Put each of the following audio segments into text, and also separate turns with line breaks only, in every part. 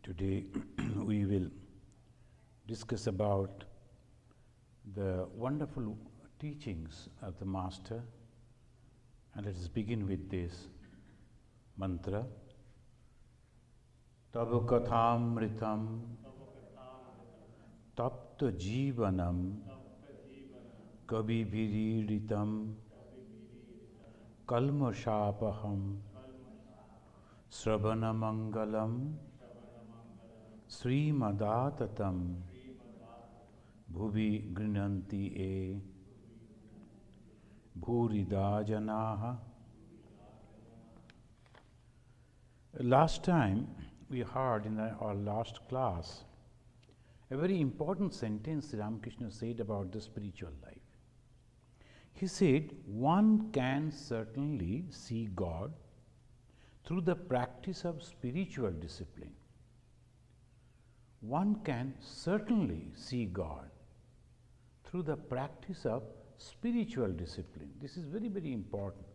Today we will discuss about the wonderful teachings of the Master, and let us begin with this mantra. Tava kathamritam tapta jivanam kabibhiriritam kalmashapaham sravanamangalam srimadatam bhuvi grinanti e bhurida janaha. Last time we heard in our last class a very important sentence Ramakrishna said about the spiritual life. He said, one can certainly see God through the practice of spiritual discipline. One can certainly see God through the practice of spiritual discipline. This is very, very important.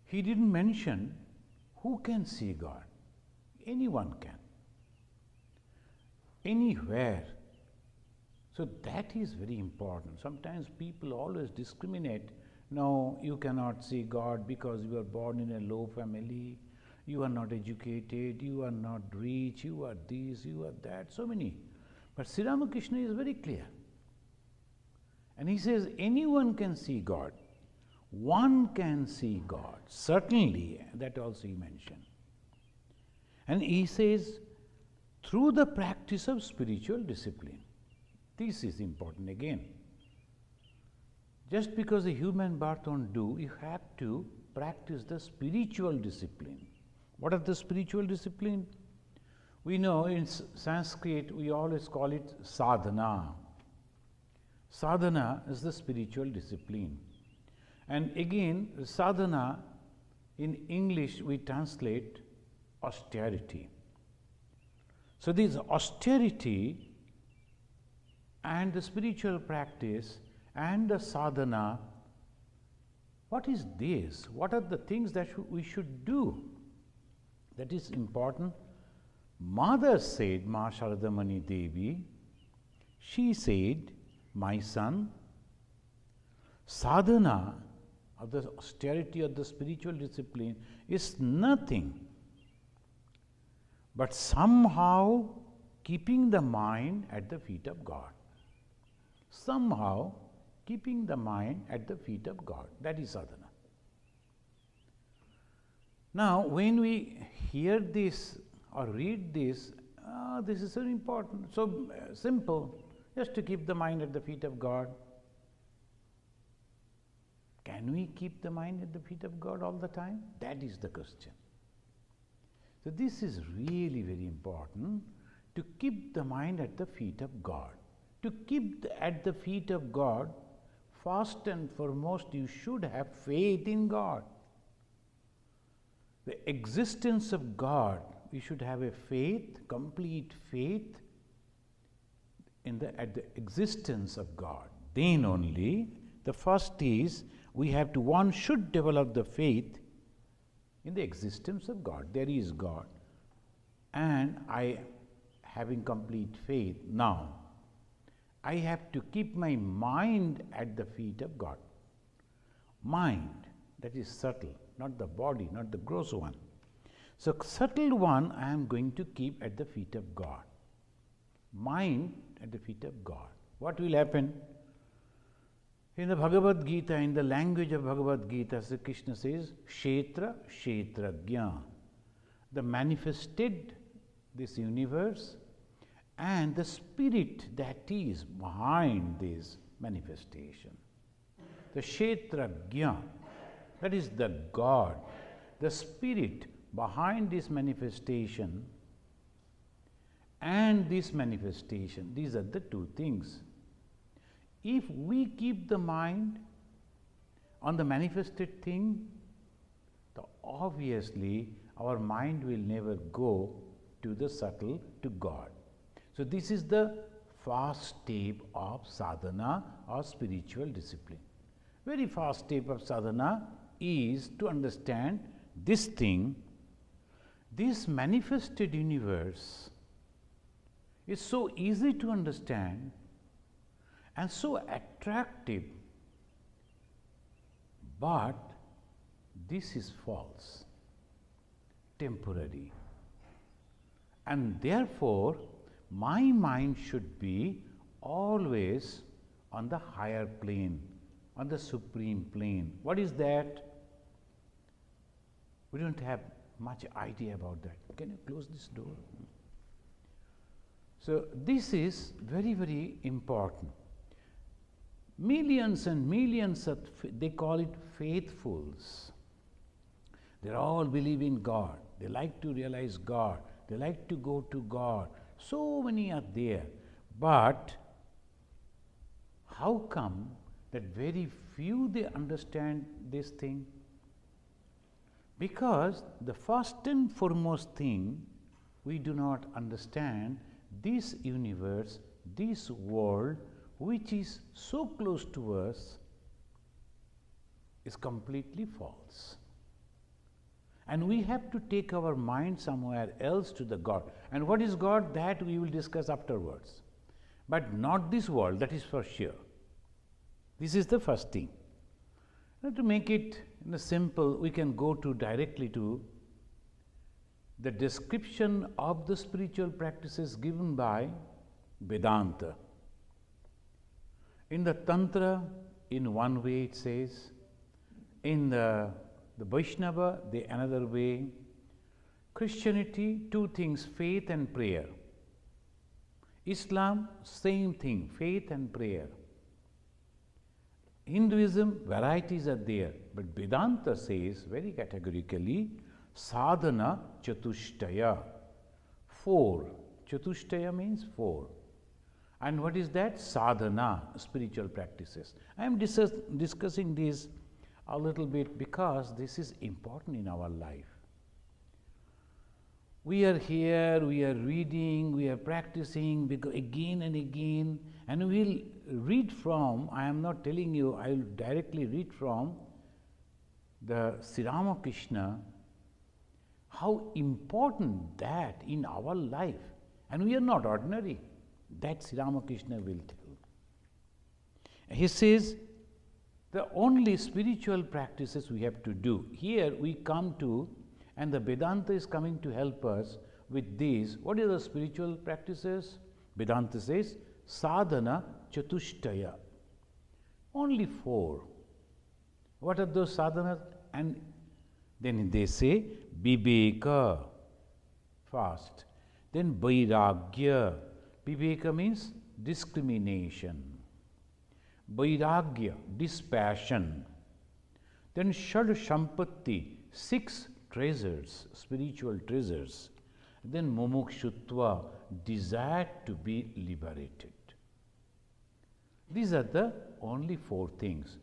He didn't mention who can see God. Anyone can. Anywhere. So that is very important. Sometimes people always discriminate. No, you cannot see God because you are born in a low family, you are not educated, you are not rich, you are this, you are that, so many. But Sri Ramakrishna is very clear. And he says anyone can see God. One can see God. Certainly, that also he mentioned. And he says, through the practice of spiritual discipline. This is important again. Just because a human birth won't do, you have to practice the spiritual discipline. What are the spiritual discipline? We know in Sanskrit we always call it sadhana. Sadhana is the spiritual discipline. And again, sadhana in English we translate austerity. So this austerity and the spiritual practice and the sadhana, what is this? What are the things that we should do? That is important. Mother said, Ma Sharadamani Devi, she said, my son, sadhana of the austerity of the spiritual discipline is nothing but somehow keeping the mind at the feet of God. Somehow keeping the mind at the feet of God. That is sadhana. Now, when we hear this or read this, this is very important. So simple, just to keep the mind at the feet of God. Can we keep the mind at the feet of God all the time? That is the question. So this is really very important, to keep the mind at the feet of God. To keep at the feet of God, first and foremost, you should have faith in God. The existence of God, we should have a faith, complete faith at the existence of God. Then only, the first is, one should develop the faith in the existence of God. There is God. And having complete faith now, I have to keep my mind at the feet of God. Mind, that is subtle, not the body, not the gross one. So subtle one I am going to keep at the feet of God. Mind at the feet of God. What will happen? In the Bhagavad Gita, in the language of Bhagavad Gita, Sri Krishna says, Kshetra, Kshetrajna. The manifested, this universe, and the spirit that is behind this manifestation. The Kshetrajna, that is the God, the spirit behind this manifestation and this manifestation. These are the two things. If we keep the mind on the manifested thing, then obviously our mind will never go to the subtle, to God. So this is the first step of sadhana or spiritual discipline. Very first step of sadhana is to understand this thing, this manifested universe is so easy to understand and so attractive, but this is false, temporary, and therefore my mind should be always on the higher plane, on the supreme plane. What is that? We don't have much idea about that. Can you close this door? So this is very, very important. Millions and millions of, they call it faithfuls. They all believe in God. They like to realize God. They like to go to God. So many are there. But how come that very few they understand this thing? Because the first and foremost thing, we do not understand this universe, this world, which is so close to us, is completely false. And we have to take our mind somewhere else to the God. And what is God? That we will discuss afterwards. But not this world, that is for sure. This is the first thing. Now, to make it in a simple, we can go to directly to the description of the spiritual practices given by Vedanta. In the Tantra, in one way it says, in the Vaishnava, the another way. Christianity, two things, faith and prayer. Islam, same thing, faith and prayer. Hinduism, varieties are there, but Vedanta says very categorically, sadhana chatushtaya, 4. Chatushtaya means 4. And what is that? Sadhana, spiritual practices. I am discussing this a little bit because this is important in our life. We are here, we are reading, we are practicing again and again, and we will read from, I am not telling you, I will directly read from the Sri Ramakrishna, how important that in our life, and we are not ordinary, that Sri Ramakrishna will tell. He says, the only spiritual practices we have to do. Here we come to, and the Vedanta is coming to help us with these. What are the spiritual practices? Vedanta says, sadhana chatushtaya. Only 4. What are those sadhanas? And then they say, viveka, fast. Then vairagya. Viveka means discrimination. Vairagya, dispassion. Then Shad Sampatti, 6 treasures, spiritual treasures. Then Mumukshutva, desire to be liberated. These are the only 4 things.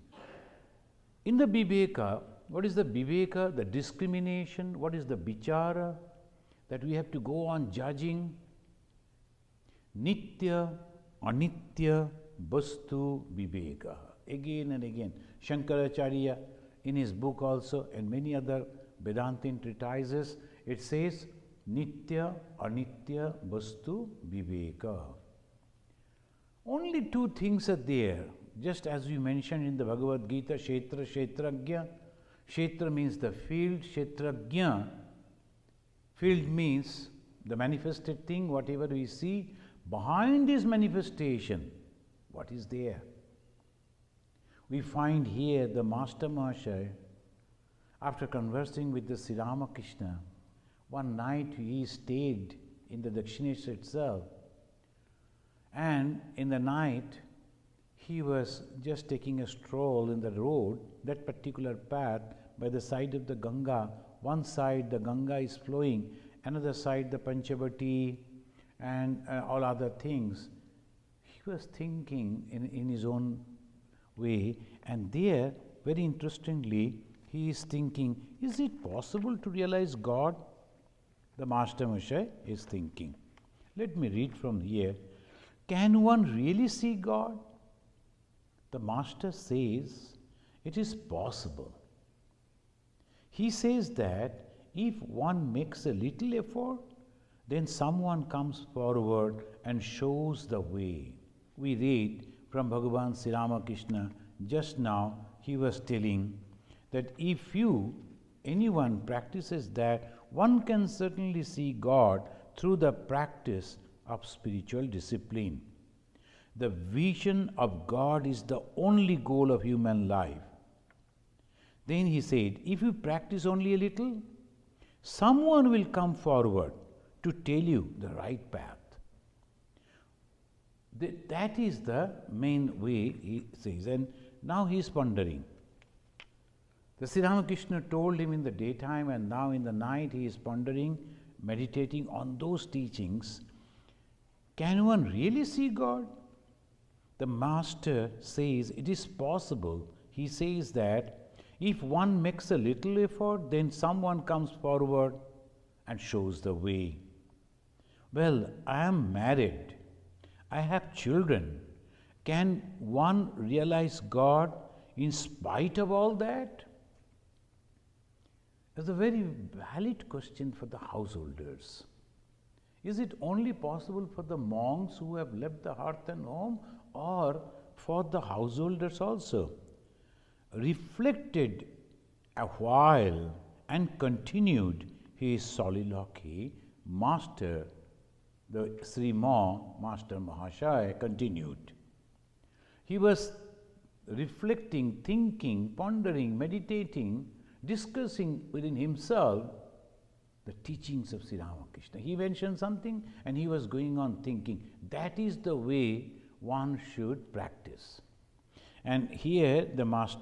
In the Viveka, what is the Viveka? The discrimination. What is the Vichara? That we have to go on judging. Nitya, Anitya, Vastu, Viveka. Again and again. Shankaracharya, in his book also, and many other Vedantin treatises, it says, Nitya, Anitya, Vastu, Viveka. Only 2 things are there, just as we mentioned in the Bhagavad Gita, Kshetra, Kshetragya. Kshetra means the field, Kshetragya. Field means the manifested thing, whatever we see. Behind this manifestation, what is there? We find here the Master Mahashaya, after conversing with the Sri Ramakrishna, one night he stayed in the Dakshineshwar itself, and in the night he was just taking a stroll in the road, that particular path by the side of the Ganga. One side the Ganga is flowing, another side the Panchavati and all other things. He was thinking in his own way, and there, very interestingly, he is thinking, is it possible to realize God? The Master Mahashaya is thinking. Let me read from here. Can one really see God? The Master says, it is possible. He says that if one makes a little effort, then someone comes forward and shows the way. We read from Bhagavan Sri Ramakrishna just now, he was telling that if anyone practices that, one can certainly see God through the practice of spiritual discipline. The vision of God is the only goal of human life. Then he said, if you practice only a little, someone will come forward to tell you the right path. That is the main way, he says. And now he is pondering. The Sri Ramakrishna told him in the daytime, and now in the night he is pondering, meditating on those teachings. Can one really see God? The Master says it is possible. He says that if one makes a little effort, then someone comes forward and shows the way. Well, I am married. I have children. Can one realize God in spite of all that? That's a very valid question for the householders. Is it only possible for the monks who have left the hearth and home, or for the householders also? Reflected a while and continued his soliloquy, Master, the Sri Master Mahashaya continued. He was reflecting, thinking, pondering, meditating, discussing within himself the teachings of Sri Ramakrishna. He mentioned something and he was going on thinking. That is the way one should practice. And here the Master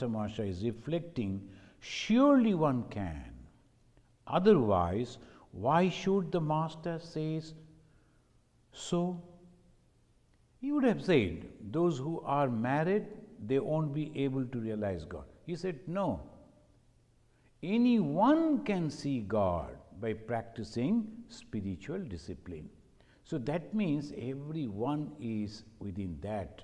Mahashaya is reflecting, surely one can. Otherwise, why should the Master say so? He would have said, those who are married, they won't be able to realize God. He said, no. Anyone can see God by practicing spiritual discipline. So that means everyone is within that.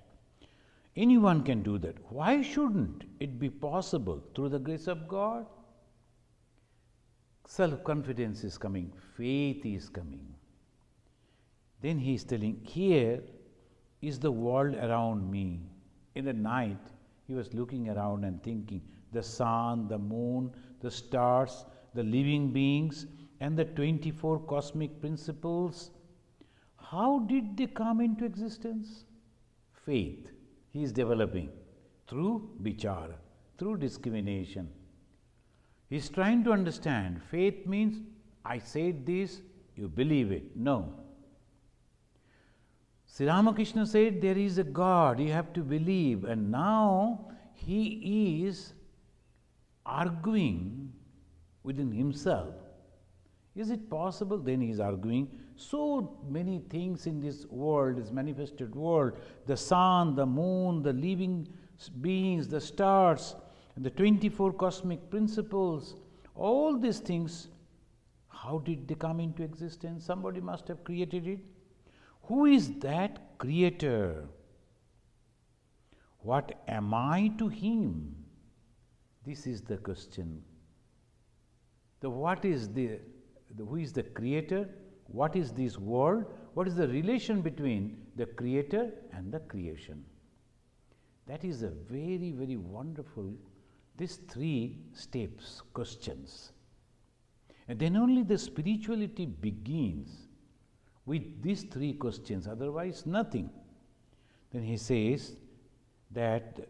Anyone can do that. Why shouldn't it be possible through the grace of God? Self-confidence is coming, faith is coming. Then he is telling, here is the world around me. In the night, he was looking around and thinking, the sun, the moon, the stars, the living beings, and the 24 cosmic principles. How did they come into existence? Faith he is developing through vichara, through discrimination. He is trying to understand. Faith means, I said this, you believe it. No. Sri Ramakrishna said there is a God, you have to believe, and now he is arguing within himself. Is it possible? Then he is arguing. So many things in this world, this manifested world, the sun, the moon, the living beings, the stars, and the 24 cosmic principles, all these things, how did they come into existence? Somebody must have created it. Who is that creator? What am I to him? This is the question. Who is the creator? What is this world? What is the relation between the creator and the creation? That is a very, very wonderful, these 3 steps, questions. And then only the spirituality begins with these 3 questions, otherwise nothing. Then he says that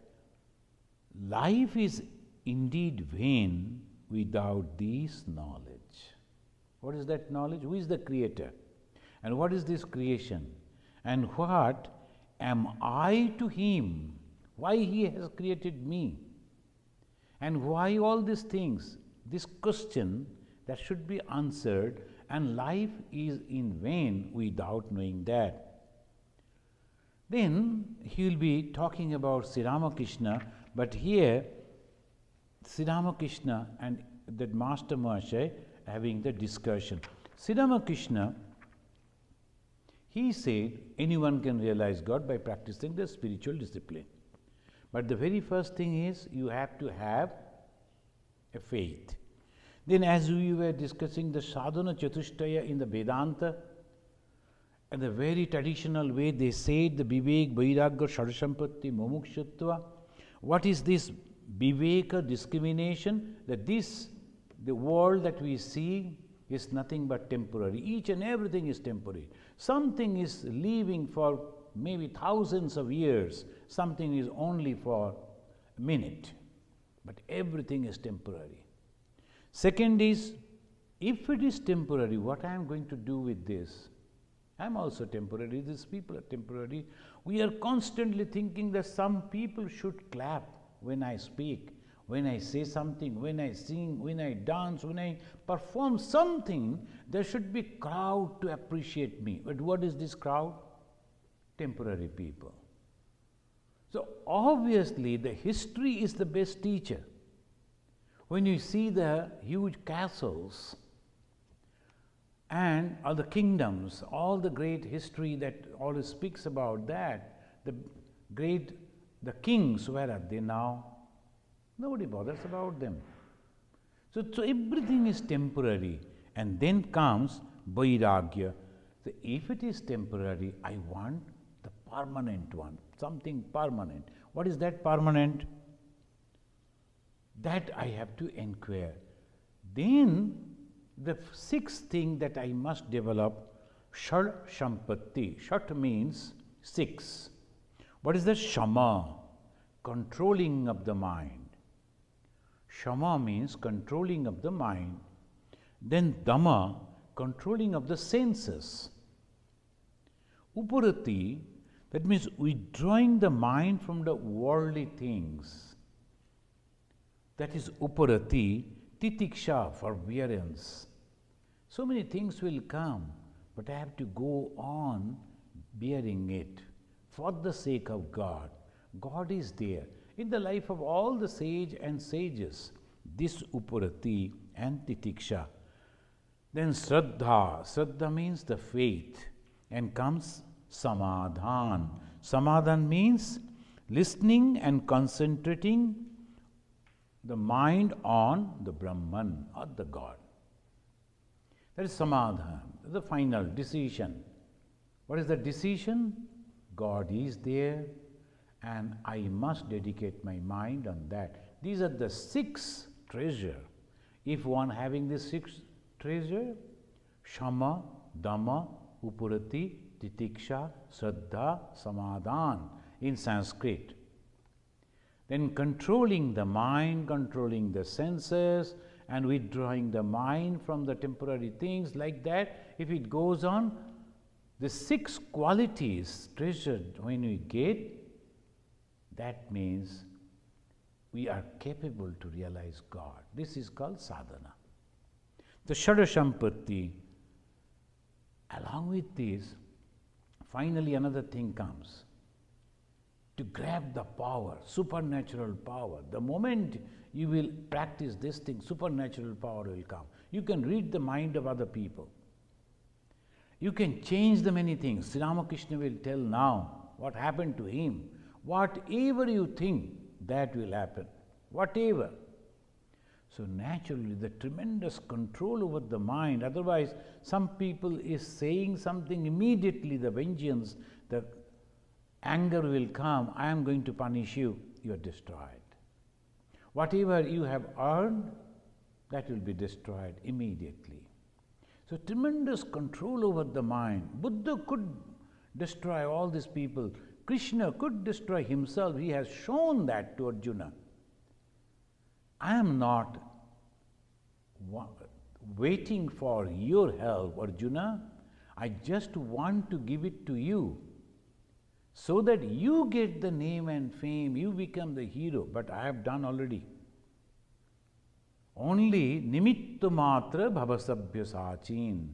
life is indeed vain without this knowledge. What is that knowledge? Who is the creator? And what is this creation? And what am I to him? Why he has created me? And why all these things? This question that should be answered, and life is in vain without knowing that. Then he will be talking about Sri Ramakrishna, but here Sri Ramakrishna and that Master Mahashaya having the discussion. Sri Ramakrishna, he said anyone can realize God by practicing the spiritual discipline. But the very first thing is you have to have a faith. Then as we were discussing the sadhana chatushtaya in the Vedanta, and the very traditional way they said the vivek, vairagya, shadasampatti, mumukshutva. What is this viveka discrimination? That the world that we see is nothing but temporary. Each and everything is temporary. Something is living for maybe thousands of years. Something is only for a minute. But everything is temporary. Second is, if it is temporary, what I am going to do with this? I am also temporary, these people are temporary. We are constantly thinking that some people should clap when I speak, when I say something, when I sing, when I dance, when I perform something, there should be a crowd to appreciate me. But what is this crowd? Temporary people. So obviously the history is the best teacher. When you see the huge castles, and all the kingdoms, all the great history that always speaks about that, the kings, where are they now? Nobody bothers about them. So everything is temporary. And then comes vairagya. So if it is temporary, I want the permanent one, something permanent. What is that permanent? That I have to inquire. Then the sixth thing that I must develop, shad sampatti. Shat means six. What is the shama? Controlling of the mind. Shama means controlling of the mind. Then dhamma, controlling of the senses. Uparati, that means withdrawing the mind from the worldly things. That is uparati. Titiksha, forbearance. So many things will come, but I have to go on bearing it for the sake of God. God is there. In the life of all the sage and sages, this uparati and titiksha. Then shraddha. Shraddha means the faith, and comes samadhan. Samadhan means listening and concentrating the mind on the Brahman or the God. That is samadhan, the final decision. What is the decision? God is there and I must dedicate my mind on that. These are the six treasure. If one having this six treasure, shama, dhamma, upurati, titiksha, shraddha, samadhan in Sanskrit. Then controlling the mind, controlling the senses, and withdrawing the mind from the temporary things like that. If it goes on, the six qualities treasured when we get, that means we are capable to realize God. This is called sadhana. The shadasampatti. Along with this, finally another thing comes. To grab the power, supernatural power. The moment you will practice this thing, supernatural power will come. You can read the mind of other people. You can change the many things. Ramakrishna will tell now what happened to him. Whatever you think, that will happen. Whatever. So naturally, the tremendous control over the mind. Otherwise, some people is saying something, immediately the vengeance, the anger will come, I am going to punish you, you are destroyed. Whatever you have earned, that will be destroyed immediately. So tremendous control over the mind. Buddha could destroy all these people. Krishna could destroy himself. He has shown that to Arjuna. I am not waiting for your help, Arjuna. I just want to give it to you, so that you get the name and fame, you become the hero, but I have done already. Only nimitta matra bhavasabhya sachin.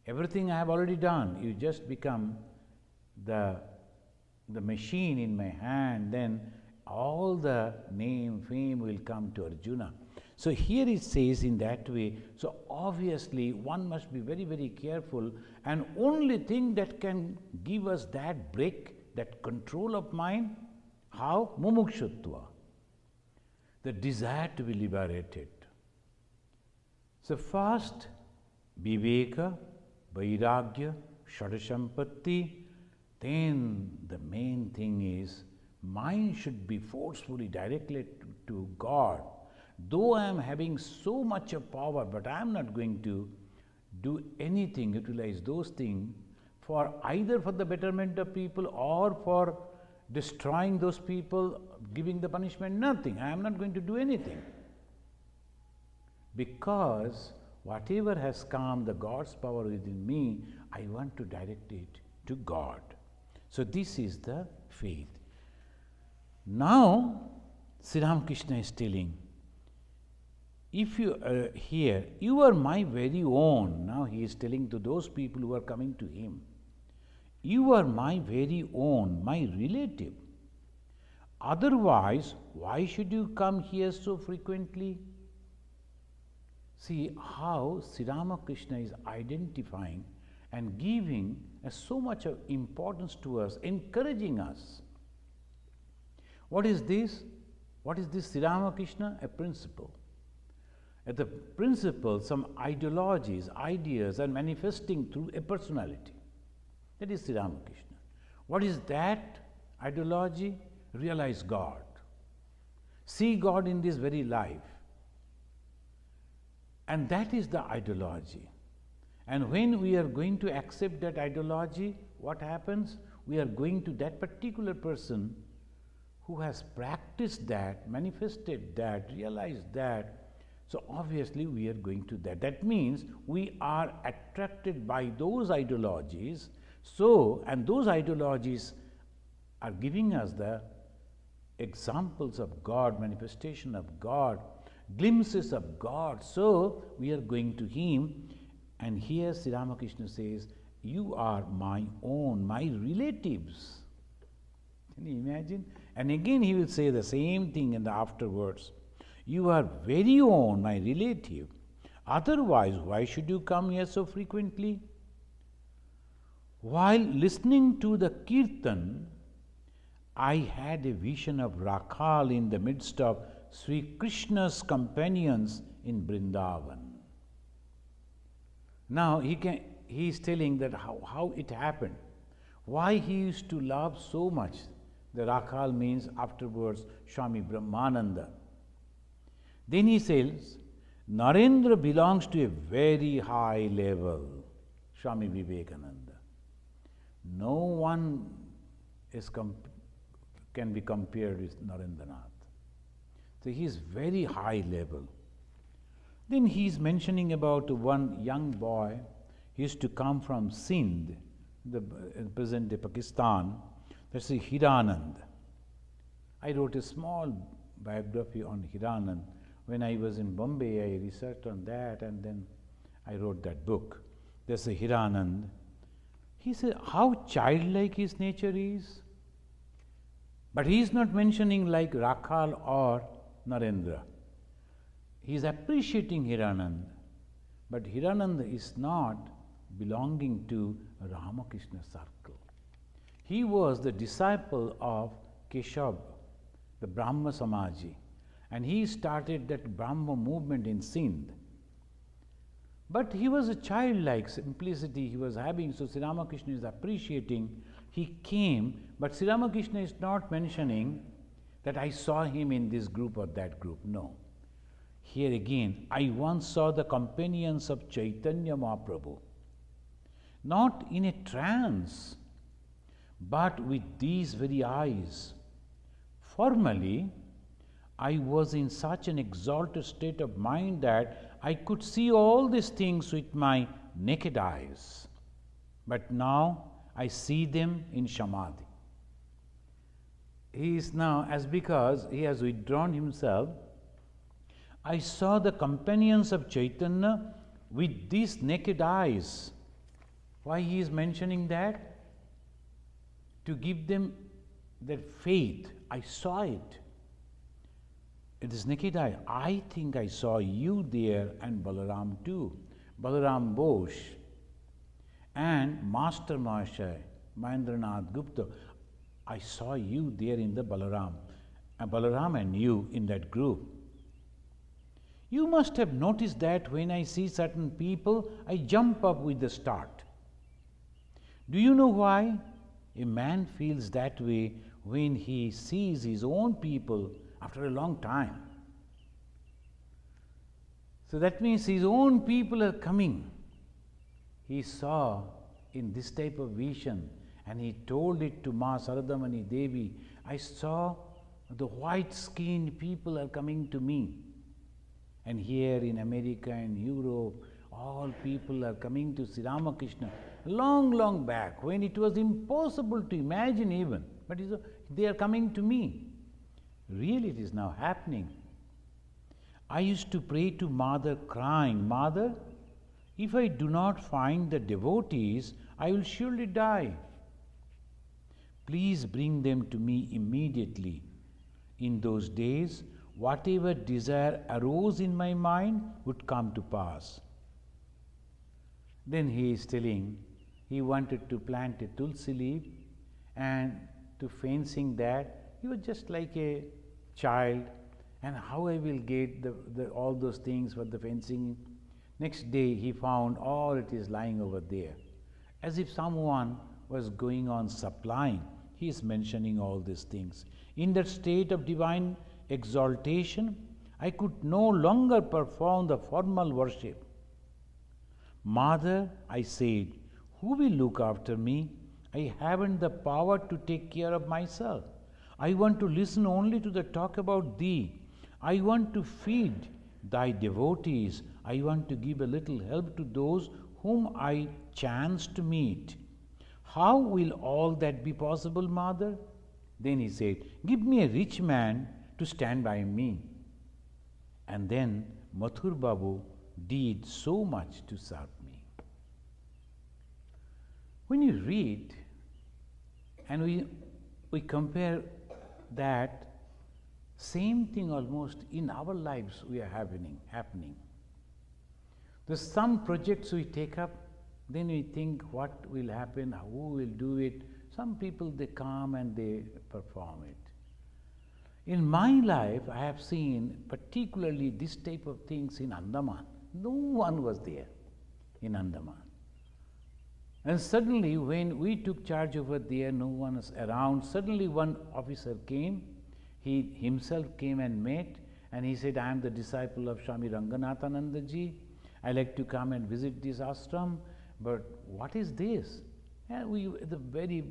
Everything I have already done, you just become the machine in my hand, then all the name, fame will come to Arjuna. So here it says in that way, so obviously one must be very, very careful, and only thing that can give us that break, that control of mind, how? Mumukshutva. The desire to be liberated. So first, Viveka, Vairagya, Shadasampatti, then the main thing is mind should be forcefully directed to God. Though I am having so much of power, but I am not going to do anything, utilize those things for either for the betterment of people or for destroying those people, giving the punishment, nothing. I am not going to do anything. Because whatever has come, the God's power within me, I want to direct it to God. So this is the faith. Now, Sri Ramakrishna is telling, if you here, you are my very own. Now he is telling to those people who are coming to him, you are my very own, my relative. Otherwise, why should you come here so frequently? See how Sri Ramakrishna is identifying and giving so much of importance to us, encouraging us. What is this? What is this Sri Ramakrishna? A principle. At the principle, some ideologies, ideas are manifesting through a personality. That is Sri Ramakrishna. What is that ideology? Realize God. See God in this very life. And that is the ideology. And when we are going to accept that ideology, what happens? We are going to that particular person who has practiced that, manifested that, realized that. So obviously we are going to that. That means we are attracted by those ideologies. So, and those ideologies are giving us the examples of God, manifestation of God, glimpses of God. So we are going to him. And here Sri Ramakrishna says, you are my own, my relatives. Can you imagine? And again he will say the same thing in the afterwards. You are very own, my relative. Otherwise, why should you come here so frequently? While listening to the Kirtan, I had a vision of Rakhal in the midst of Sri Krishna's companions in Vrindavan. Now he is telling that how it happened, why he used to love so much. The Rakhal means afterwards Swami Brahmananda. Then he says, Narendra belongs to a very high level, Swami Vivekananda. No one can be compared with Narendranath. So he is very high level. Then he is mentioning about one young boy. He used to come from Sindh, the present-day Pakistan. That's Hiranand. I wrote a small biography on Hiranand. When I was in Bombay, I researched on that and then I wrote that book. There's a Hiranand. He said how childlike his nature is. But he is not mentioning like Rakhal or Narendra. He is appreciating Hiranand. But Hiranand is not belonging to Ramakrishna circle. He was the disciple of Keshav, the Brahma Samaji. And he started that Brahma movement in Sindh. But he was a childlike simplicity he was having, so Sri Ramakrishna is appreciating. He came, but Sri Ramakrishna is not mentioning that I saw him in this group or that group. No. Here again, I once saw the companions of Chaitanya Mahaprabhu, not in a trance, but with these very eyes. Formerly, I was in such an exalted state of mind that I could see all these things with my naked eyes. But now I see them in Samadhi. He is now, as because he has withdrawn himself, I saw the companions of Chaitanya with these naked eyes. Why he is mentioning that? To give them that faith. I saw it. It is naked eye. I think I saw you there and Balaram too. Balaram Bose and Master Mahasaya, Mahendranath Gupta. I saw you there in the Balaram and you in that group. You must have noticed that when I see certain people, I jump up with the start. Do you know why? A man feels that way when he sees his own people after a long time. So that means his own people are coming. He saw in this type of vision and he told it to Ma Saradamani Devi, I saw the white-skinned people are coming to me. And here in America and Europe, all people are coming to Sri Ramakrishna long, long back when it was impossible to imagine even. But they are coming to me. Really, it is now happening. I used to pray to Mother crying, Mother, if I do not find the devotees, I will surely die. Please bring them to me immediately. In those days, whatever desire arose in my mind would come to pass. Then he is telling he wanted to plant a tulsi leaf and to fencing that. He was just like a child, and how I will get all those things for the fencing. Next day he found all it is lying over there. As if someone was going on supplying, he is mentioning all these things. In that state of divine exaltation, I could no longer perform the formal worship. Mother, I said, who will look after me? I haven't the power to take care of myself. I want to listen only to the talk about thee. I want to feed thy devotees. I want to give a little help to those whom I chance to meet. How will all that be possible, Mother? Then he said, give me a rich man to stand by me. And then Mathur Babu did so much to serve me. When you read and we compare that, same thing almost in our lives we are happening. There's some projects we take up, then we think what will happen, who will do it. Some people, they come and they perform it. In my life, I have seen particularly this type of things in Andaman. No one was there in Andaman. And suddenly, when we took charge over there, no one was around. Suddenly, one officer came. He himself came and met, and he said, I am the disciple of Swami Ranganathananda ji. I like to come and visit this ashram, but what is this? And the very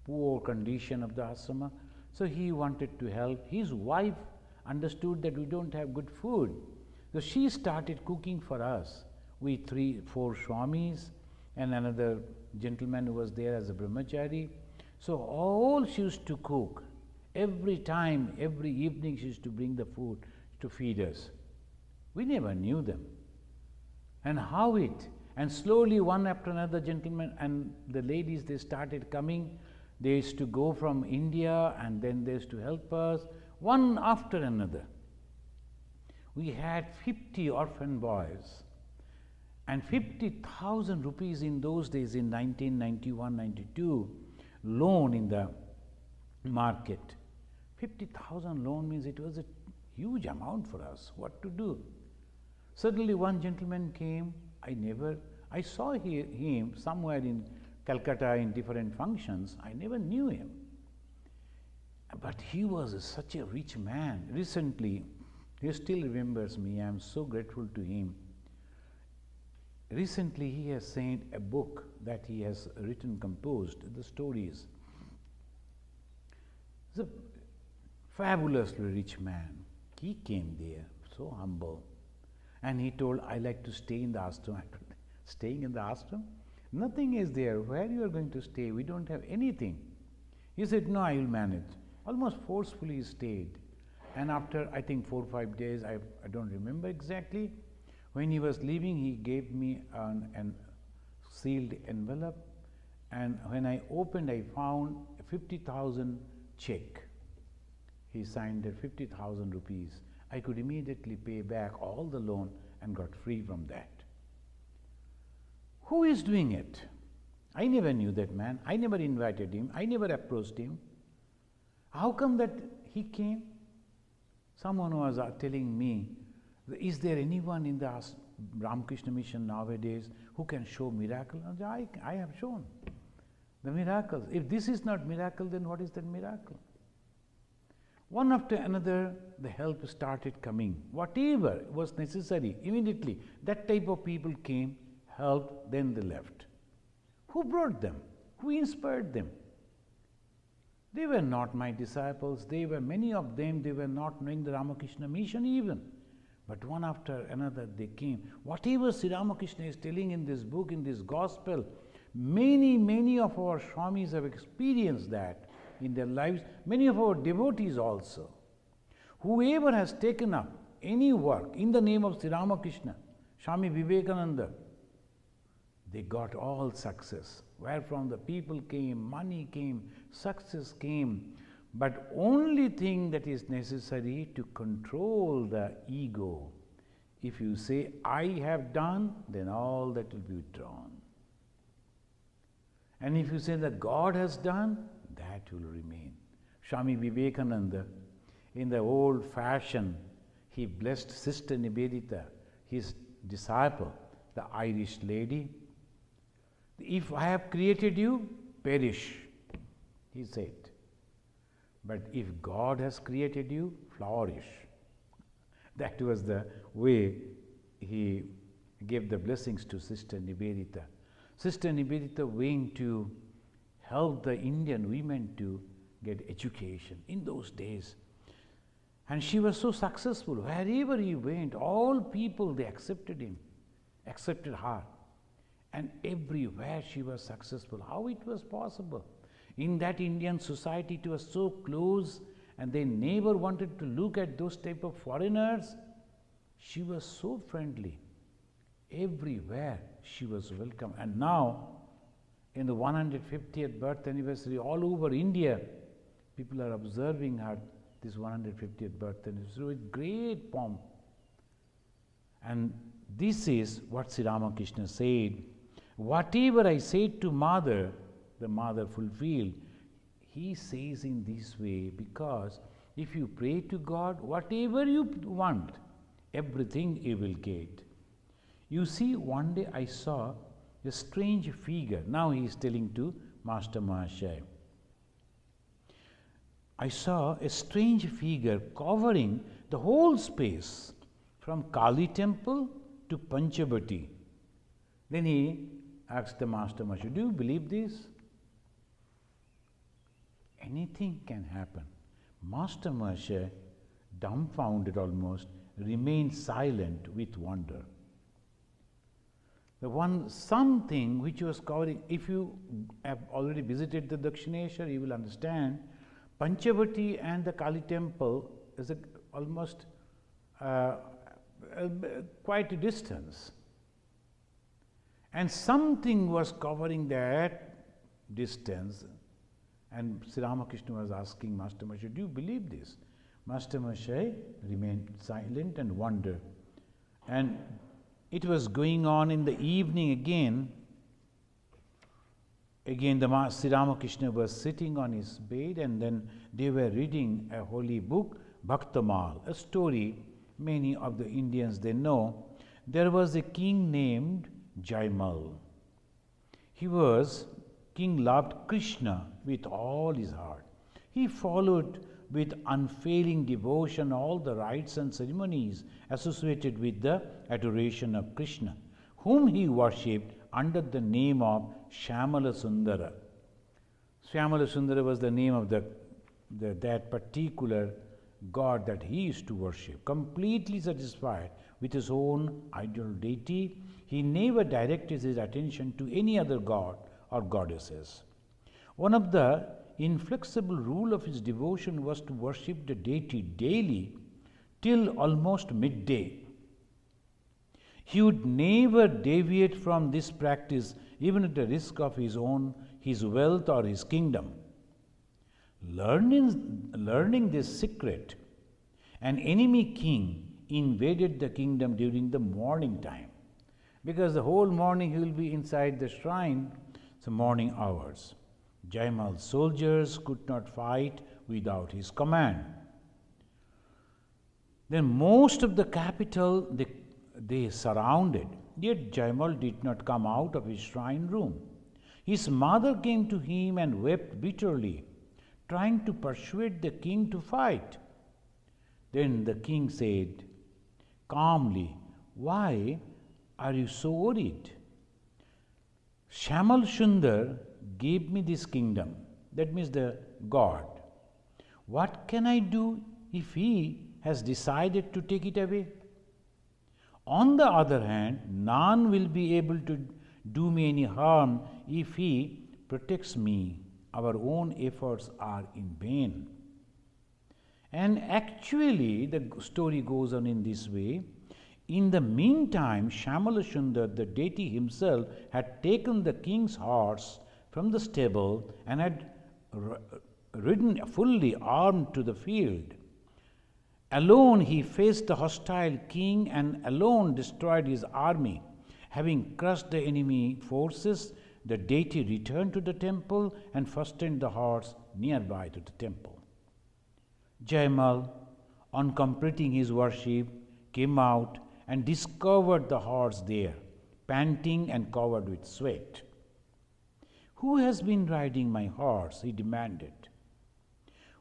poor condition of the ashrama. So he wanted to help. His wife understood that we don't have good food. So she started cooking for us. We 3-4 Swamis and another gentleman who was there as a brahmachari. So all she used to cook. Every time, every evening she used to bring the food to feed us. We never knew them. And how it, and slowly one after another gentleman and the ladies, they started coming. They used to go from India and then they used to help us, one after another. We had 50 orphan boys and 50,000 rupees in those days in 1991-92 loan in the market. 50,000 loan means it was a huge amount for us. What to do? Suddenly one gentleman came. I saw him somewhere in Calcutta in different functions. I never knew him. But he was such a rich man. Recently, he still remembers me. I am so grateful to him. Recently, he has sent a book that he has written, composed, the stories. He's a fabulously rich man. He came there, so humble. And he told, I like to stay in the ashram. I told, staying in the ashram? Nothing is there. Where you are going to stay? We don't have anything. He said, no, I will manage. Almost forcefully he stayed. And after, I think, 4 or 5 days, I don't remember exactly, when he was leaving, he gave me an sealed envelope. And when I opened, I found a 50,000 check. He signed that 50,000 rupees. I could immediately pay back all the loan and got free from that. Who is doing it? I never knew that man. I never invited him. I never approached him. How come that he came? Someone was telling me Is there anyone in the Ramakrishna mission nowadays who can show miracle? I have shown the miracles. If this is not miracle, then what is that miracle? One after another, the help started coming. Whatever was necessary, immediately, that type of people came, helped, then they left. Who brought them? Who inspired them? They were not my disciples. Many of them, they were not knowing the Ramakrishna mission even. But one after another they came. Whatever Sri Ramakrishna is telling in this book, in this gospel, many of our Swamis have experienced that in their lives, many of our devotees also. Whoever has taken up any work in the name of Sri Ramakrishna, Swami Vivekananda, they got all success. Wherefrom the people came, money came, success came. But only thing that is necessary to control the ego. If you say, I have done, then all that will be withdrawn. And if you say that God has done, that will remain. Swami Vivekananda, in the old fashion, he blessed Sister Nivedita, his disciple, the Irish lady. If I have created you, perish, he said. But if God has created you, flourish. That was the way he gave the blessings to Sister Nivedita. Sister Nivedita went to help the Indian women to get education in those days. And she was so successful. Wherever he went, all people, they accepted him, accepted her. And everywhere she was successful. How it was possible? In that Indian society, it was so close, and they never wanted to look at those type of foreigners. She was so friendly. Everywhere she was welcome. And now, in the 150th birth anniversary, all over India, people are observing her, this 150th birth anniversary, with great pomp. And this is what Sri Ramakrishna said. Whatever I said to Mother, the Mother fulfilled. He says in this way, because if you pray to God, whatever you want, everything you will get. You see, one day I saw a strange figure. Now he is telling to Master Mahashaya. I saw a strange figure covering the whole space from Kali temple to Panchabati. Then he asked the Master Mahashaya, do you believe this? Anything can happen. Master Mahashaya, dumbfounded almost, remained silent with wonder. Something which was covering, if you have already visited the Dakshineshwar, you will understand, Panchavati and the Kali temple is almost quite a distance. And something was covering that distance. And Sri Ramakrishna was asking Master Mahashaya, do you believe this? Master Mahashaya remained silent and wondered. And it was going on in the evening again. Again, the Sri Ramakrishna was sitting on his bed, and then they were reading a holy book, Bhaktamal, a story many of the Indians they know. There was a king named Jaimal. King loved Krishna with all his heart. He followed with unfailing devotion all the rites and ceremonies associated with the adoration of Krishna, whom he worshipped under the name of Shyamala Sundara. Shyamala Sundara was the name of that particular god that he used to worship. Completely satisfied with his own ideal deity, he never directed his attention to any other god or goddesses. One of the inflexible rule of his devotion was to worship the deity daily till almost midday. He would never deviate from this practice, even at the risk of his wealth or his kingdom. Learning this secret, an enemy king invaded the kingdom during the morning time, because the whole morning he will be inside the shrine, the morning hours. Jaimal's soldiers could not fight without his command. Then most of the capital they surrounded. Yet Jaimal did not come out of his shrine room. His mother came to him and wept bitterly, trying to persuade the king to fight. Then the king said calmly, "Why are you so worried? Shamal Sundar gave me this kingdom." That means the God. "What can I do if he has decided to take it away? On the other hand, none will be able to do me any harm if he protects me. Our own efforts are in vain." And actually, the story goes on in this way. In the meantime, Shamalashundar, the deity himself, had taken the king's horse from the stable and had ridden fully armed to the field. Alone he faced the hostile king and alone destroyed his army. Having crushed the enemy forces, the deity returned to the temple and fastened the horse nearby to the temple. Jaimal, on completing his worship, came out and discovered the horse there, panting and covered with sweat. "Who has been riding my horse?" he demanded.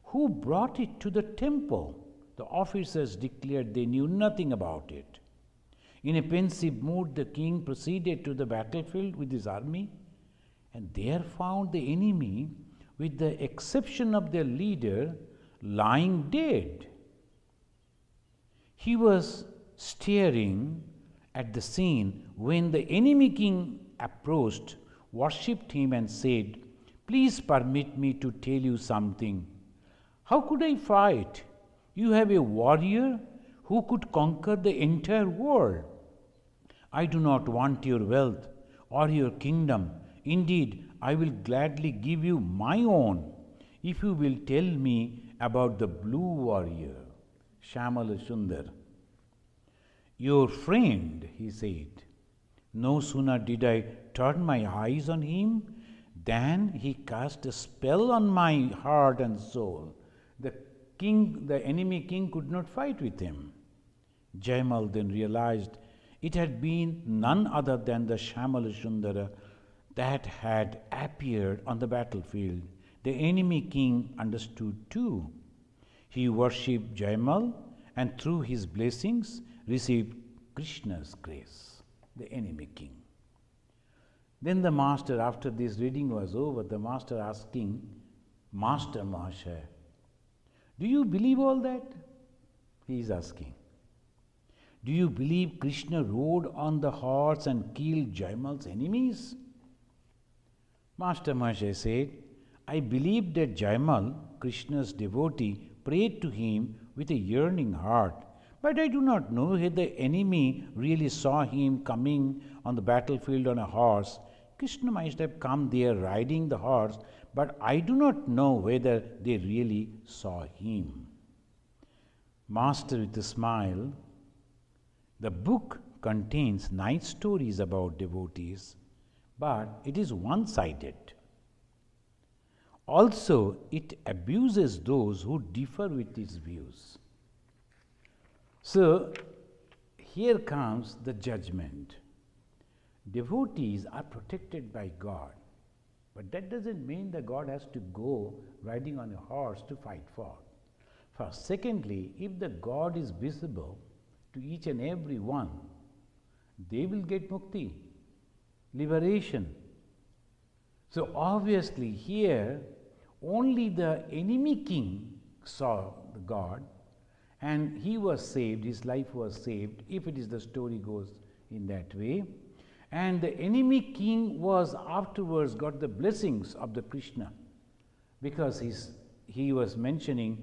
"Who brought it to the temple?" The officers declared they knew nothing about it. In a pensive mood, the king proceeded to the battlefield with his army and there found the enemy, with the exception of their leader, lying dead. He was staring at the scene when the enemy king approached, worshipped him, and said, "Please permit me to tell you something. How could I fight? You have a warrior who could conquer the entire world. I do not want your wealth or your kingdom. Indeed, I will gladly give you my own if you will tell me about the blue warrior, Shamala Sundar." "Your friend," he said. No sooner did I turn my eyes on him than he cast a spell on my heart and soul. The enemy king could not fight with him. Jaimal then realized it had been none other than the Shamala Sundara that had appeared on the battlefield. The enemy king understood too. He worshipped Jaimal and through his blessings received Krishna's grace, the enemy king. Then the master, after this reading was over, the master asking, "Master Mahashaya, do you believe all that?" He is asking. "Do you believe Krishna rode on the horse and killed Jaimal's enemies?" Master Mahashaya said, "I believe that Jaimal, Krishna's devotee, prayed to him with a yearning heart, but I do not know whether the enemy really saw him coming on the battlefield on a horse. Krishna might have come there riding the horse, but I do not know whether they really saw him." Master, with a smile, "The book contains nice stories about devotees, but it is one-sided. Also, it abuses those who differ with its views." So, here comes the judgment. Devotees are protected by God, but that doesn't mean that God has to go riding on a horse to fight for. First. Secondly, if the God is visible to each and every one, they will get mukti, liberation. So obviously here only the enemy king saw the God and he was saved, his life was saved, if it is the story goes in that way. And the enemy king was afterwards got the blessings of the Krishna, because he was mentioning,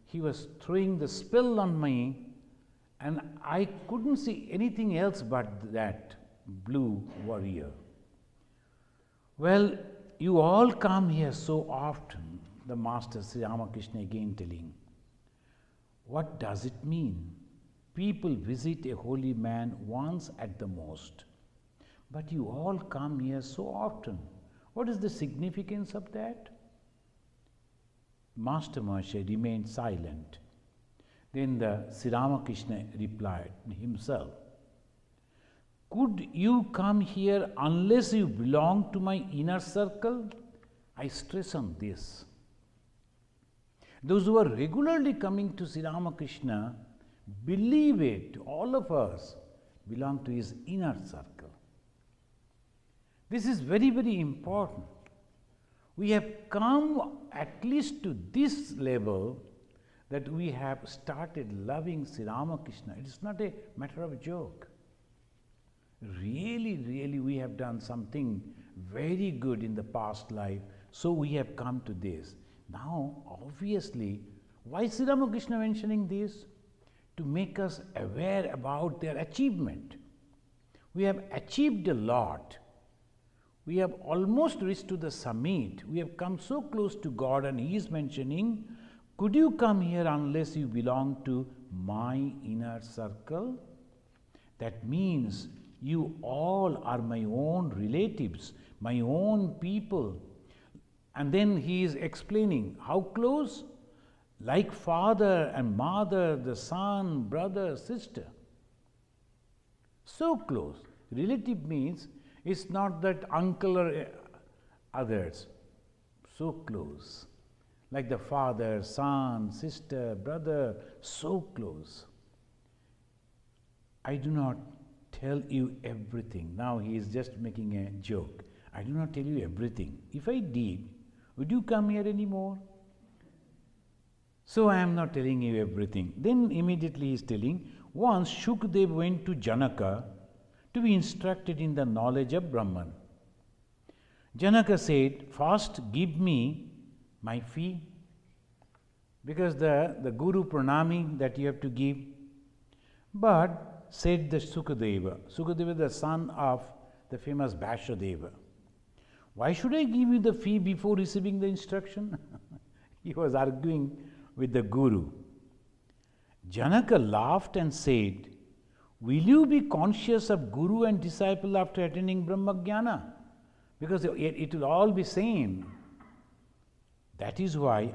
he was throwing the spell on me and I couldn't see anything else but that blue warrior. "Well, you all come here so often," the master Sri Ramakrishna again telling. "What does it mean? People visit a holy man once at the most. But you all come here so often. What is the significance of that?" Master Mahashaya remained silent. Then the Sri Ramakrishna replied himself, "Could you come here unless you belong to my inner circle?" I stress on this. Those who are regularly coming to Sri Ramakrishna, believe it, all of us belong to his inner circle. This is very, very important. We have come at least to this level that we have started loving Sri Ramakrishna. It is not a matter of joke. Really, really, we have done something very good in the past life, so we have come to this. Now, obviously, why is Sri Ramakrishna mentioning this? To make us aware about their achievement. We have achieved a lot. We have almost reached to the summit. We have come so close to God, and he is mentioning, could you come here unless you belong to my inner circle? That means you all are my own relatives, my own people. And then he is explaining how close? Like father and mother, the son, brother, sister. So close. Relative means it's not that uncle or others. So close. Like the father, son, sister, brother, so close. I do not tell you everything. Now he is just making a joke. I do not tell you everything. If I did, would you come here anymore? So I am not telling you everything. Then immediately he is telling, once Shukdev went to Janaka to be instructed in the knowledge of Brahman. Janaka said, first give me my fee, because the Guru Pranami that you have to give. But said the Sukadeva, Sukadeva the son of the famous Bhashadeva, why should I give you the fee before receiving the instruction? He was arguing with the Guru. Janaka laughed and said, will you be conscious of Guru and disciple after attaining Brahmagyana? Because it will all be same. That is why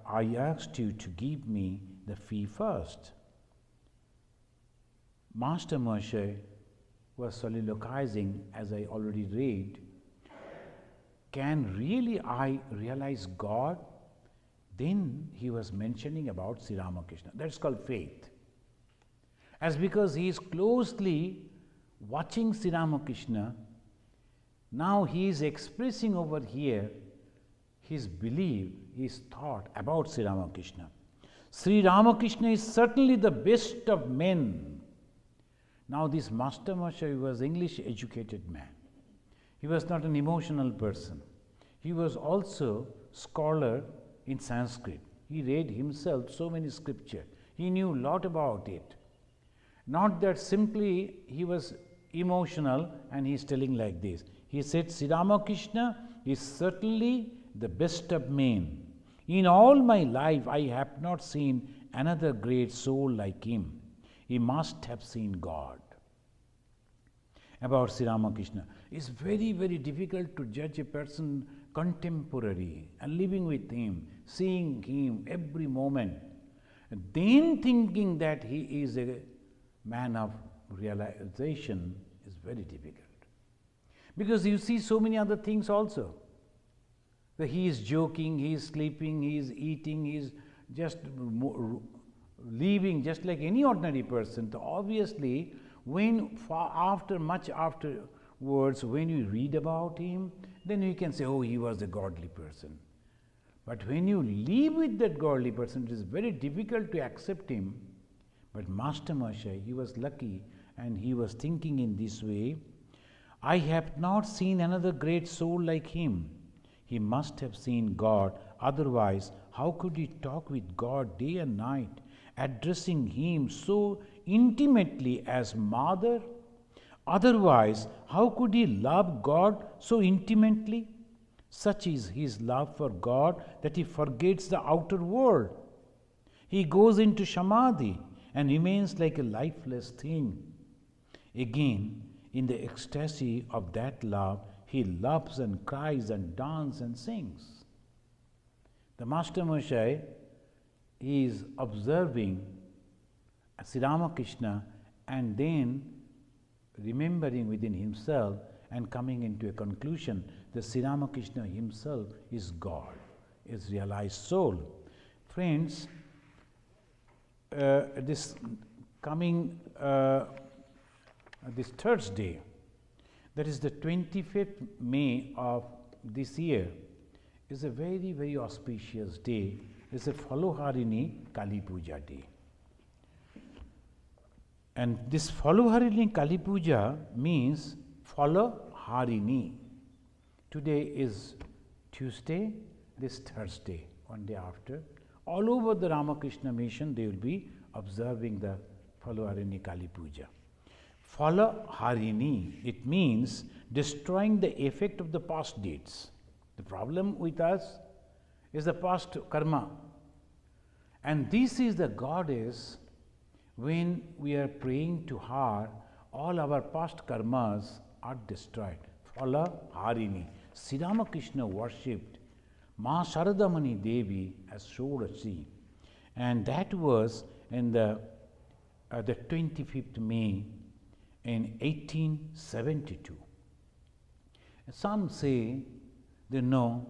I asked you to give me the fee first. Master Moshe was soliloquizing, as I already read, can really I realize God? Then he was mentioning about Sri Ramakrishna. That's called faith. As because he is closely watching Sri Ramakrishna, now he is expressing over here his belief, his thought about Sri Ramakrishna. Sri Ramakrishna is certainly the best of men. Now this Master Moshe was English educated man. He was not an emotional person. He was also scholar in Sanskrit. He read himself so many scriptures. He knew a lot about it. Not that simply he was emotional and he is telling like this. He said, Sri Ramakrishna is certainly the best of men. In all my life, I have not seen another great soul like him. He must have seen God. About Sri Ramakrishna, it's very, very difficult to judge a person contemporary and living with him, seeing him every moment, and then thinking that he is a man of realization is very difficult. Because you see so many other things also. That he is joking, he is sleeping, he is eating, he is just living just like any ordinary person. So obviously, when much afterwards, when you read about him, then you can say, oh, he was a godly person. But when you live with that godly person, it is very difficult to accept him. But Master Moshe, he was lucky and he was thinking in this way, I have not seen another great soul like him. He must have seen God, otherwise how could he talk with God day and night, addressing him so intimately as mother? Otherwise, how could he love God so intimately? Such is his love for God that he forgets the outer world. He goes into samadhi and remains like a lifeless thing. Again, in the ecstasy of that love, he loves and cries and dances and sings. The Master Moshe is observing Sri Ramakrishna, and then remembering within himself and coming into a conclusion that Sri Ramakrishna himself is God, is realized soul. Friends, this coming this Thursday, that is the 25th May of this year, is a very, very auspicious day. It's a Faloharini Kali Puja day. And this Faloharini Kali Puja means Faloharini. Today is Tuesday, this Thursday, one day after. All over the Ramakrishna mission, they will be observing the Faloharini Kali Puja. Faloharini, it means destroying the effect of the past deeds. The problem with us is the past karma. And this is the goddess. When we are praying to her, all our past karmas are destroyed. Faloharini. Sri Ramakrishna worshipped Ma Sharadamani Devi as Shodashi, and that was in the 25th May in 1872. Some say they know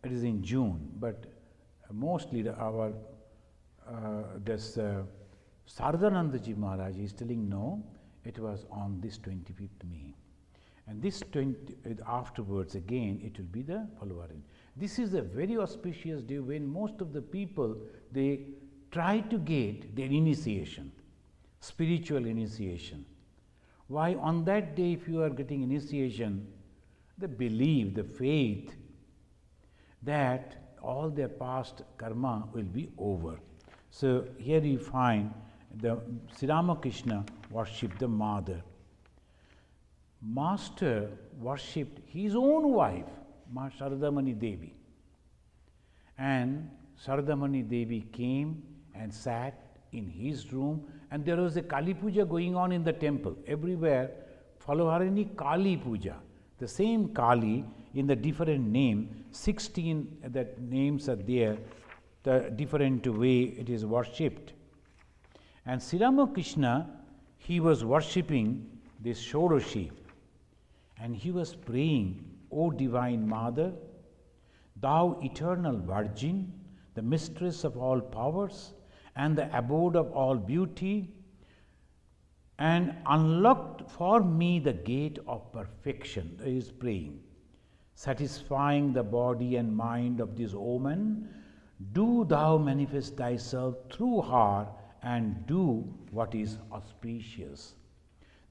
it is in June, but mostly our Sardanandaji Maharaj is telling no, it was on this 25th May. And this afterwards again it will be the Faloharini. This is a very auspicious day when most of the people, they try to get their initiation, spiritual initiation. Why? On that day, if you are getting initiation, the belief, the faith that all their past karma will be over. So here you find the Sri Ramakrishna worshipped the mother. Master worshipped his own wife, Ma Sharadamani Devi. And Sharadamani Devi came and sat in his room, and there was a Kali Puja going on in the temple. Everywhere, Faloharini Kali Puja. The same Kali in the different name, 16 that names are there, the different way it is worshipped. And Sri Ramakrishna, he was worshipping this Shodashi, and he was praying, O Divine Mother, Thou eternal Virgin, the mistress of all powers and the abode of all beauty, and unlocked for me the gate of perfection. He is praying, satisfying the body and mind of this woman, do Thou manifest Thyself through her and do what is auspicious.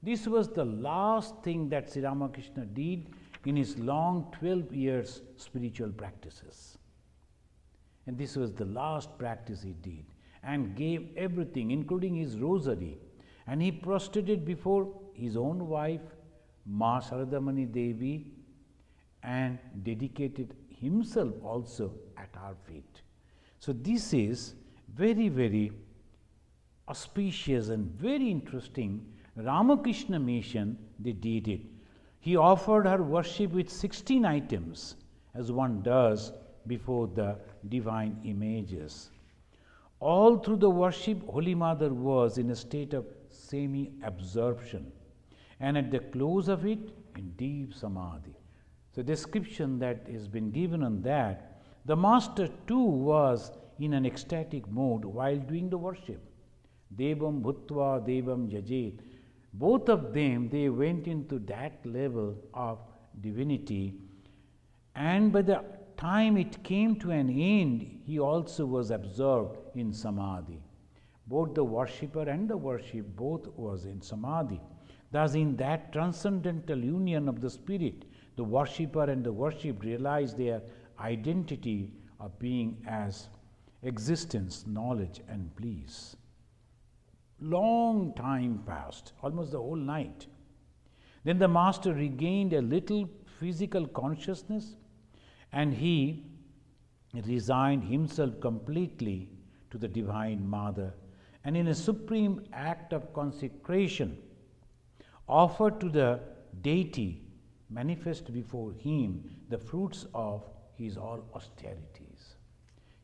This was the last thing that Sri Ramakrishna did in his long 12 years spiritual practices. And this was the last practice he did, and gave everything, including his rosary. And he prostrated before his own wife, Ma Sharadamani Devi, and dedicated himself also at her feet. So this is very, very auspicious and very interesting. Ramakrishna mission, they did it. He offered her worship with 16 items, as one does before the divine images. All through the worship, Holy Mother was in a state of semi-absorption, and at the close of it, in deep samadhi. The description that has been given on that, the Master too was in an ecstatic mood while doing the worship. Devam bhutva devam jajet. Both of them, they went into that level of divinity, and by the time it came to an end, he also was absorbed in samadhi. Both the worshipper and the worship, both was in samadhi. Thus, in that transcendental union of the spirit, the worshipper and the worshipped realize their identity of being as existence, knowledge, and bliss. Long time passed, almost the whole night. Then the Master regained a little physical consciousness, and he resigned himself completely to the Divine Mother, and in a supreme act of consecration, offered to the deity, manifest before him the fruits of his all austerities.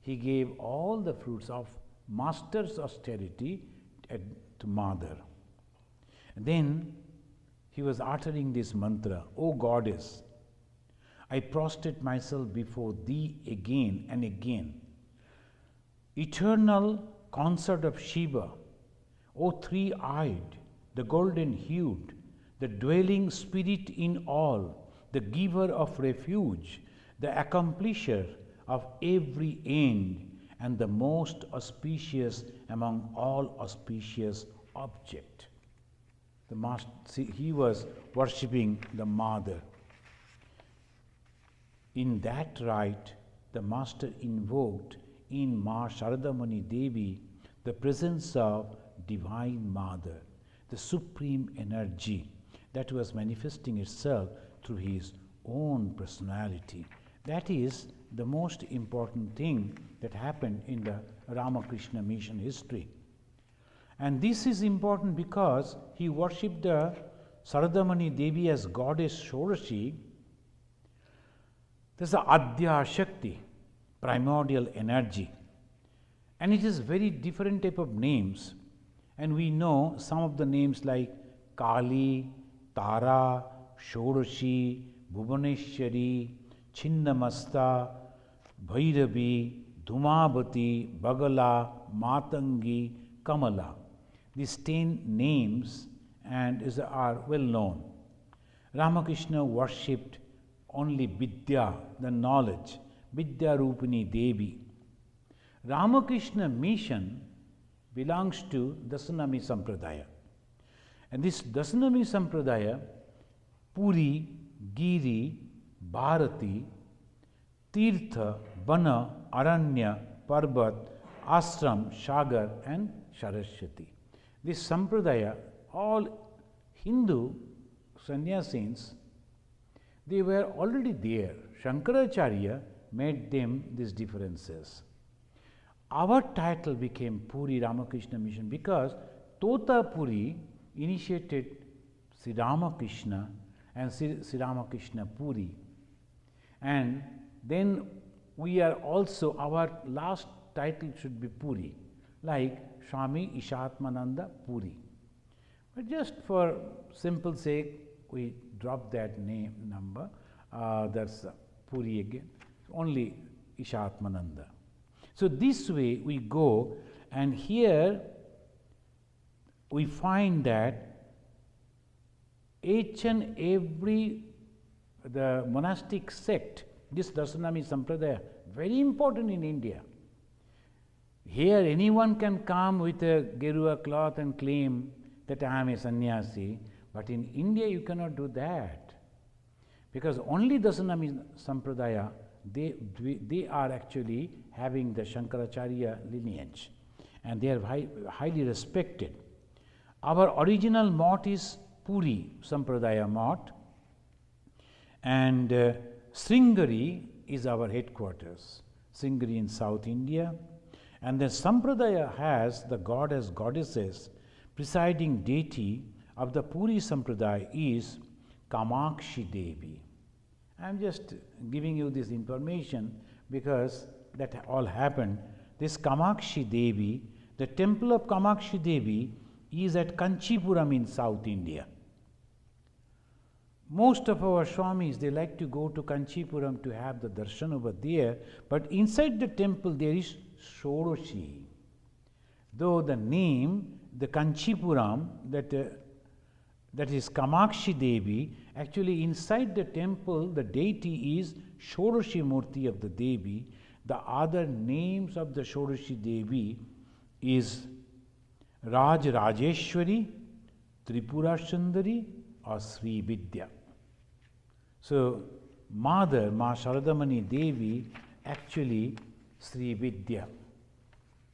He gave all the fruits of Master's austerity to Mother. And then he was uttering this mantra, O Goddess, I prostrate myself before thee again and again. Eternal consort of Shiva, O three-eyed, the golden-hued, the dwelling spirit in all, the giver of refuge, the accomplisher of every end, and the most auspicious among all auspicious objects. The master, he was worshipping the Mother. In that rite, the Master invoked in Ma Sharadamani Devi the presence of Divine Mother, the supreme energy that was manifesting itself through his own personality. That is the most important thing that happened in the Ramakrishna mission history. And this is important because he worshipped the Sharadamani Devi as goddess Shodashi. There's the Adya Shakti, primordial energy. And it is very different type of names. And we know some of the names like Kali, Tara, Shodashi, Bhuvaneshwari, Chinnamasta, Bhairavi, Dhumabati, Bagala, Matangi, Kamala. These 10 names are well known. Ramakrishna worshipped only Vidya, the knowledge, Vidya Rupini Devi. Ramakrishna mission belongs to Dasanami Sampradaya. And this Dasanami Sampradaya, Puri, Giri, Bharati, Tirtha, Vana, Aranya, Parbat, Ashram, Shagar and Saraswati. This Sampradaya, all Hindu sannyasins, they were already there. Shankaracharya made them these differences. Our title became Puri Ramakrishna Mission because Tota Puri initiated Sri Ramakrishna and Sri Ramakrishna Puri. And then we are also, our last title should be Puri, like Swami Ishatmananda Puri. But just for simple sake, we drop that name number. That's Puri again. Only Ishatmananda. So this way we go, and here we find that each and every the monastic sect, this Dasanami Sampradaya, very important in India. Here anyone can come with a Gerua cloth and claim that I am a sannyasi, but in India you cannot do that. Because only Dasanami Sampradaya, they are actually having the Shankaracharya lineage, and they are highly respected. Our original mott is Puri Sampradaya mott, and Sringeri is our headquarters, Sringeri in South India. And the Sampradaya has the goddesses. Presiding deity of the Puri Sampradaya is Kamakshi Devi. I am just giving you this information because that all happened. This Kamakshi Devi, the temple of Kamakshi Devi is at Kanchipuram in South India. Most of our Swamis, they like to go to Kanchipuram to have the darshan over there, but inside the temple there is Shodashi. Though the name, the Kanchipuram, that is Kamakshi Devi, actually inside the temple the deity is Shodashi Murti of the Devi. The other names of the Shodashi Devi is Raj Rajeshwari, Tripura Sundari or Sri Vidya. So Mother, Ma Sharadamani Devi, actually Sri Vidya.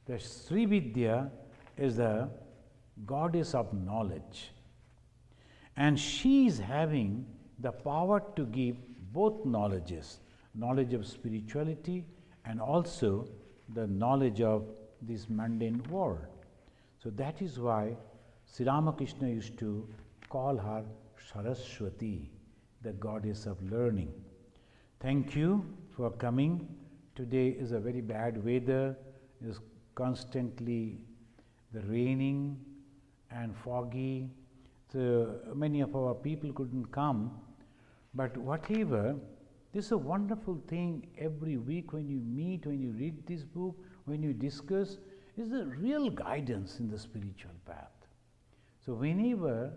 The Sri Vidya is the goddess of knowledge. And she is having the power to give both knowledges, knowledge of spirituality and also the knowledge of this mundane world. So that is why Sri Ramakrishna used to call her Saraswati, the goddess of learning. Thank you for coming. Today is a very bad weather. It is constantly the raining and foggy, so many of our people couldn't come. But whatever, this is a wonderful thing every week when you meet, when you read this book, when you discuss, is a real guidance in the spiritual path. So whenever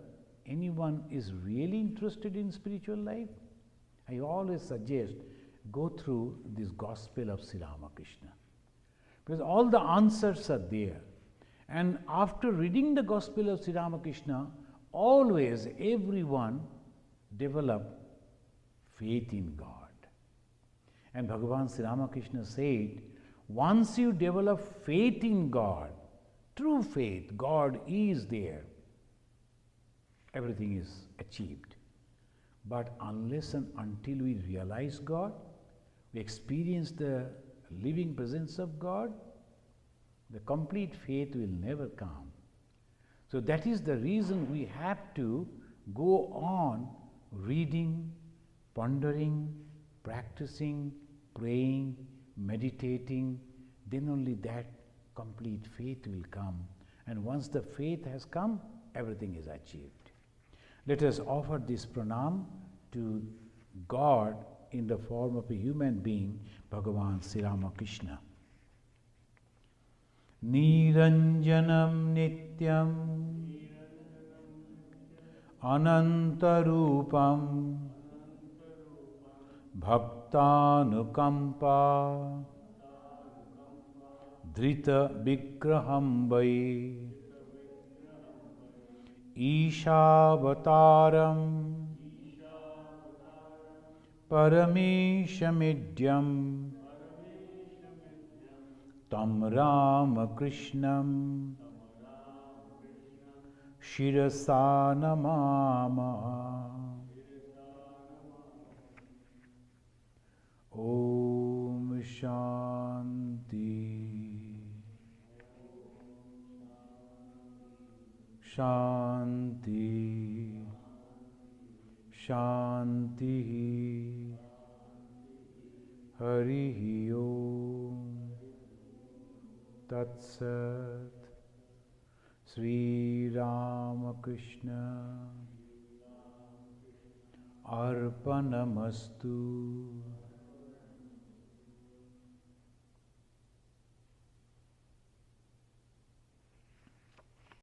anyone is really interested in spiritual life, I always suggest go through this Gospel of Sri Ramakrishna, because all the answers are there. And after reading the Gospel of Sri Ramakrishna, always everyone develop faith in God. And Bhagavan Sri Ramakrishna said, once you develop faith in God, true faith, God is there, everything is achieved. But unless and until we realize God, we experience the living presence of God, the complete faith will never come. So that is the reason we have to go on reading, pondering, practicing, praying, meditating. Then only that complete faith will come. And once the faith has come, everything is achieved. Let us offer this pranam to God in the form of a human being, Bhagavan Sri Ramakrishna. Niranjanam nityam anantarupam bhaktanukampa dhrita vigraham vai Ishavataram Parameshamidyam Tam Ramakrishnam Shirasa Namama. Om Shanti Shanti Shanti Harihi Om Tat Sat. Sri Ramakrishna Arpanamastu.